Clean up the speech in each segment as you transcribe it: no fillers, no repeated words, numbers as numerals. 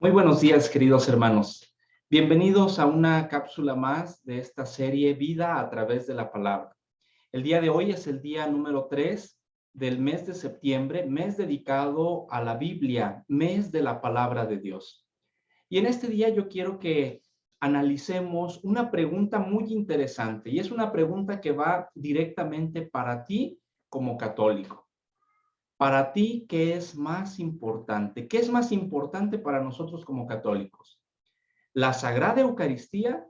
Muy buenos días, queridos hermanos. Bienvenidos a una cápsula más de esta serie Vida a través de la palabra. El día de hoy es el día número 3 del mes de septiembre, mes dedicado a la Biblia, mes de la palabra de Dios. Y en este día yo quiero que analicemos una pregunta muy interesante, y es una pregunta que va directamente para ti como católico. Para ti, ¿qué es más importante? ¿Qué es más importante para nosotros como católicos? ¿La Sagrada Eucaristía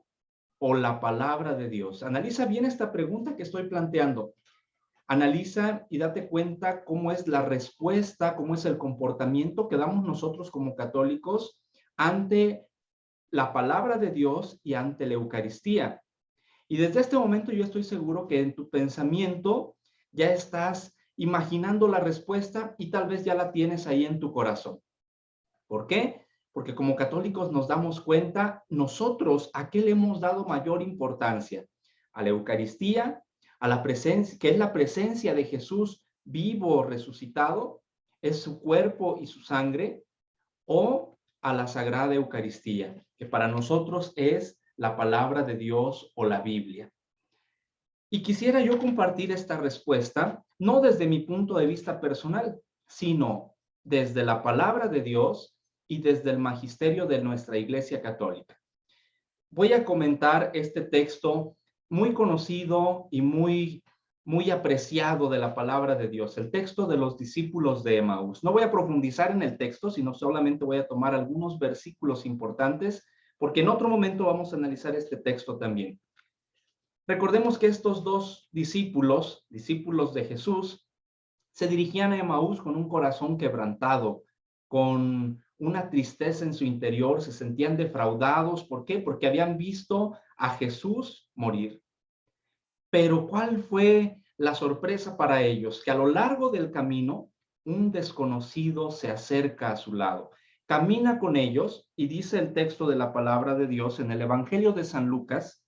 o la palabra de Dios? Analiza bien esta pregunta que estoy planteando. Analiza y date cuenta cómo es la respuesta, cómo es el comportamiento que damos nosotros como católicos ante la palabra de Dios y ante la Eucaristía. Y desde este momento yo estoy seguro que en tu pensamiento ya estás imaginando la respuesta y tal vez ya la tienes ahí en tu corazón. ¿Por qué? Porque como católicos nos damos cuenta nosotros a qué le hemos dado mayor importancia. A la Eucaristía, a la presencia, que es la presencia de Jesús vivo, resucitado, es su cuerpo y su sangre, o a la Sagrada Eucaristía, que para nosotros es la palabra de Dios o la Biblia. Y quisiera yo compartir esta respuesta, no desde mi punto de vista personal, sino desde la palabra de Dios y desde el magisterio de nuestra Iglesia Católica. Voy a comentar este texto muy conocido y muy apreciado de la palabra de Dios, el texto de los discípulos de Emaús. No voy a profundizar en el texto, sino solamente voy a tomar algunos versículos importantes, porque en otro momento vamos a analizar este texto también. Recordemos que estos dos discípulos de Jesús, se dirigían a Emaús con un corazón quebrantado, con una tristeza en su interior, se sentían defraudados. ¿Por qué? Porque habían visto a Jesús morir. Pero ¿cuál fue la sorpresa para ellos? Que a lo largo del camino, un desconocido se acerca a su lado. Camina con ellos y dice el texto de la palabra de Dios en el Evangelio de San Lucas,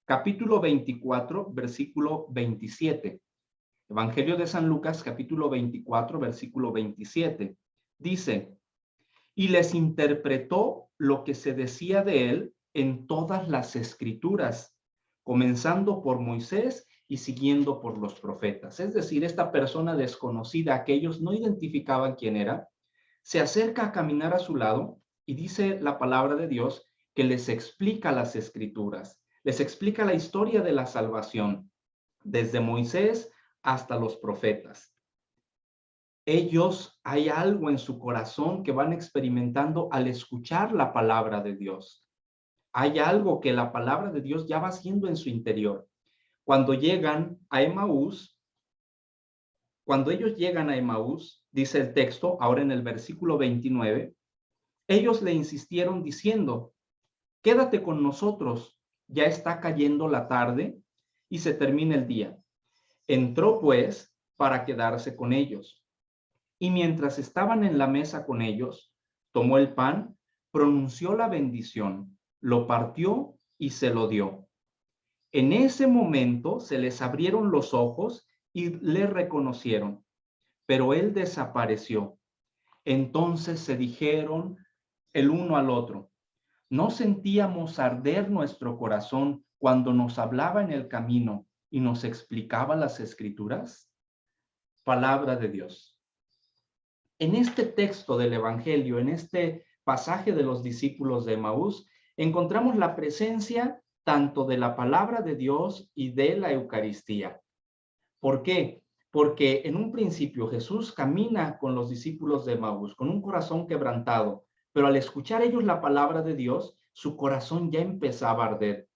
capítulo 24, versículo 27. Evangelio de San Lucas, capítulo 24, versículo 27. Dice, y les interpretó lo que se decía de él en todas las escrituras, comenzando por Moisés y siguiendo por los profetas. Es decir, esta persona desconocida que ellos no identificaban quién era, se acerca a caminar a su lado y dice la palabra de Dios que les explica las escrituras, les explica la historia de la salvación, desde Moisés hasta los profetas. Ellos, hay algo en su corazón que van experimentando al escuchar la palabra de Dios. Hay algo que la palabra de Dios ya va haciendo en su interior. Cuando llegan a Emaús, cuando ellos llegan a Emaús, dice el texto, ahora en el versículo 29, ellos le insistieron diciendo, quédate con nosotros, ya está cayendo la tarde y se termina el día. Entró pues para quedarse con ellos. Y mientras estaban en la mesa con ellos, tomó el pan, pronunció la bendición, lo partió y se lo dio. En ese momento se les abrieron los ojos y le reconocieron, pero él desapareció. Entonces se dijeron el uno al otro, ¿no sentíamos arder nuestro corazón cuando nos hablaba en el camino y nos explicaba las escrituras? Palabra de Dios. En este texto del Evangelio, en este pasaje de los discípulos de Emaús, encontramos la presencia tanto de la palabra de Dios y de la Eucaristía. ¿Por qué? Porque en un principio Jesús camina con los discípulos de Emaús con un corazón quebrantado, pero al escuchar ellos la palabra de Dios, su corazón ya empezaba a arder.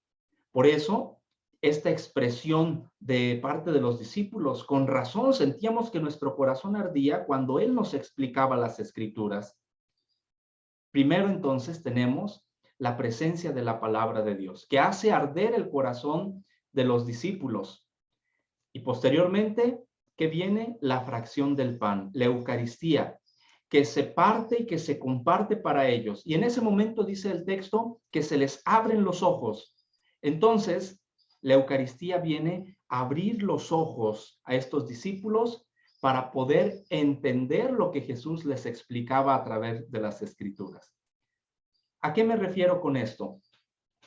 Por eso, esta expresión de parte de los discípulos, con razón sentíamos que nuestro corazón ardía cuando Él nos explicaba las Escrituras. Primero, entonces, tenemos la presencia de la palabra de Dios, que hace arder el corazón de los discípulos. Y posteriormente, que viene la fracción del pan, la Eucaristía, que se parte y que se comparte para ellos. Y en ese momento dice el texto que se les abren los ojos. Entonces, la Eucaristía viene a abrir los ojos a estos discípulos para poder entender lo que Jesús les explicaba a través de las Escrituras. ¿A qué me refiero con esto?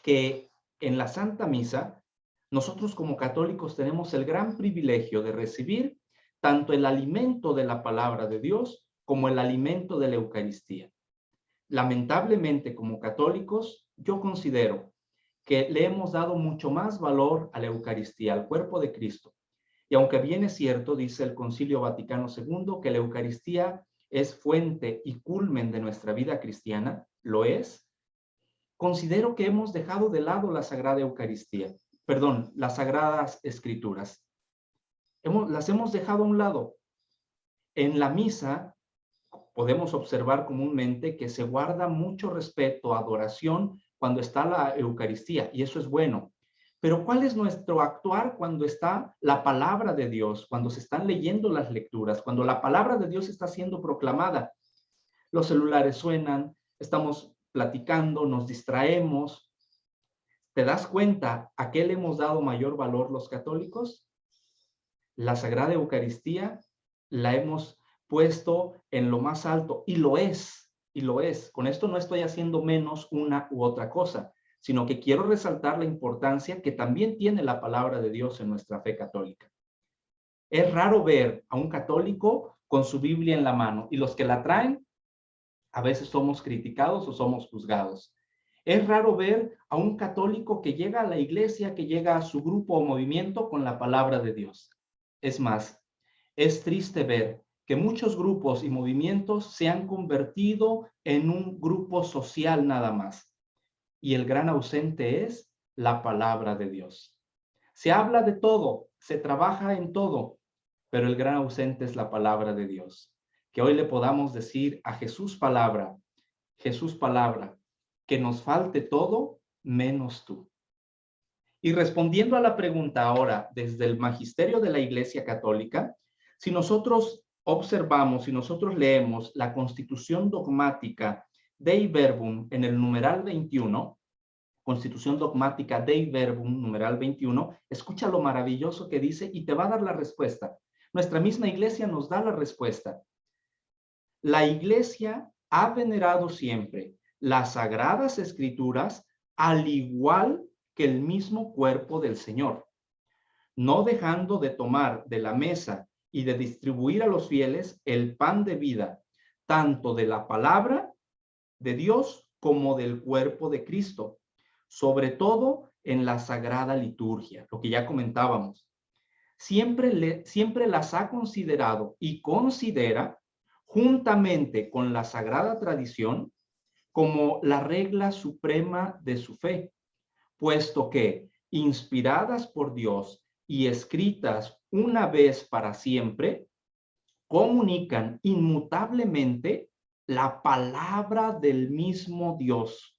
Que en la Santa Misa, nosotros como católicos tenemos el gran privilegio de recibir tanto el alimento de la palabra de Dios como el alimento de la Eucaristía. Lamentablemente, como católicos, yo considero que le hemos dado mucho más valor a la Eucaristía, al cuerpo de Cristo. Y aunque bien es cierto, dice el Concilio Vaticano II, que la Eucaristía es fuente y culmen de nuestra vida cristiana, lo es, considero que hemos dejado de lado la Sagrada Eucaristía, perdón, las Sagradas Escrituras. Las hemos dejado a un lado. En la misa podemos observar comúnmente que se guarda mucho respeto, adoración cuando está la Eucaristía, y eso es bueno. Pero ¿cuál es nuestro actuar cuando está la palabra de Dios, cuando se están leyendo las lecturas, cuando la palabra de Dios está siendo proclamada? Los celulares suenan, estamos platicando, nos distraemos. ¿Te das cuenta a qué le hemos dado mayor valor los católicos? La Sagrada Eucaristía la hemos puesto en lo más alto, y lo es, y lo es. Con esto no estoy haciendo menos una u otra cosa, sino que quiero resaltar la importancia que también tiene la palabra de Dios en nuestra fe católica. Es raro ver a un católico con su Biblia en la mano, y los que la traen, a veces somos criticados o somos juzgados. Es raro ver a un católico que llega a la iglesia, que llega a su grupo o movimiento con la palabra de Dios. Es más, es triste ver que muchos grupos y movimientos se han convertido en un grupo social nada más. Y el gran ausente es la palabra de Dios. Se habla de todo, se trabaja en todo, pero el gran ausente es la palabra de Dios. Que hoy le podamos decir a Jesús palabra, que nos falte todo menos tú. Y respondiendo a la pregunta ahora desde el magisterio de la Iglesia Católica, si nosotros observamos, si nosotros leemos la Constitución Dogmática Dei Verbum en el numeral 21, Constitución Dogmática Dei Verbum, numeral 21, escucha lo maravilloso que dice y te va a dar la respuesta. Nuestra misma Iglesia nos da la respuesta. La Iglesia ha venerado siempre las Sagradas Escrituras al igual que el mismo cuerpo del Señor, no dejando de tomar de la mesa y de distribuir a los fieles el pan de vida, tanto de la palabra de Dios como del cuerpo de Cristo, sobre todo en la sagrada liturgia, lo que ya comentábamos. Siempre las ha considerado y considera, juntamente con la sagrada tradición, como la regla suprema de su fe, puesto que, inspiradas por Dios y escritas una vez para siempre, comunican inmutablemente la palabra del mismo Dios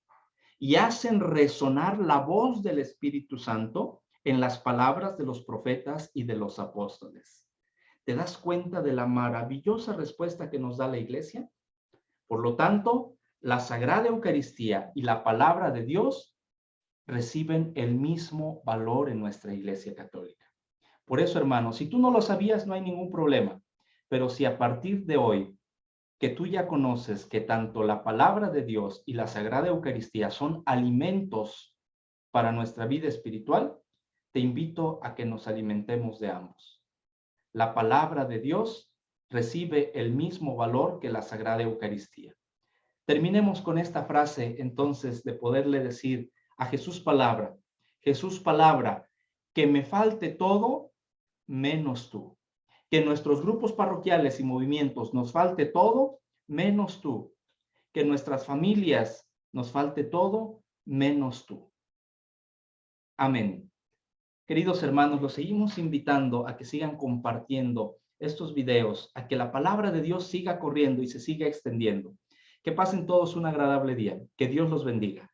y hacen resonar la voz del Espíritu Santo en las palabras de los profetas y de los apóstoles. ¿Te das cuenta de la maravillosa respuesta que nos da la Iglesia? Por lo tanto, la Sagrada Eucaristía y la palabra de Dios reciben el mismo valor en nuestra Iglesia Católica. Por eso, hermanos, si tú no lo sabías, no hay ningún problema. Pero si a partir de hoy, que tú ya conoces que tanto la palabra de Dios y la Sagrada Eucaristía son alimentos para nuestra vida espiritual, te invito a que nos alimentemos de ambos. La palabra de Dios recibe el mismo valor que la Sagrada Eucaristía. Terminemos con esta frase, entonces, de poderle decir a Jesús palabra, que me falte todo menos tú. Que en nuestros grupos parroquiales y movimientos nos falte todo menos tú. Que en nuestras familias nos falte todo menos tú. Amén. Queridos hermanos, los seguimos invitando a que sigan compartiendo estos videos, a que la palabra de Dios siga corriendo y se siga extendiendo. Que pasen todos un agradable día. Que Dios los bendiga.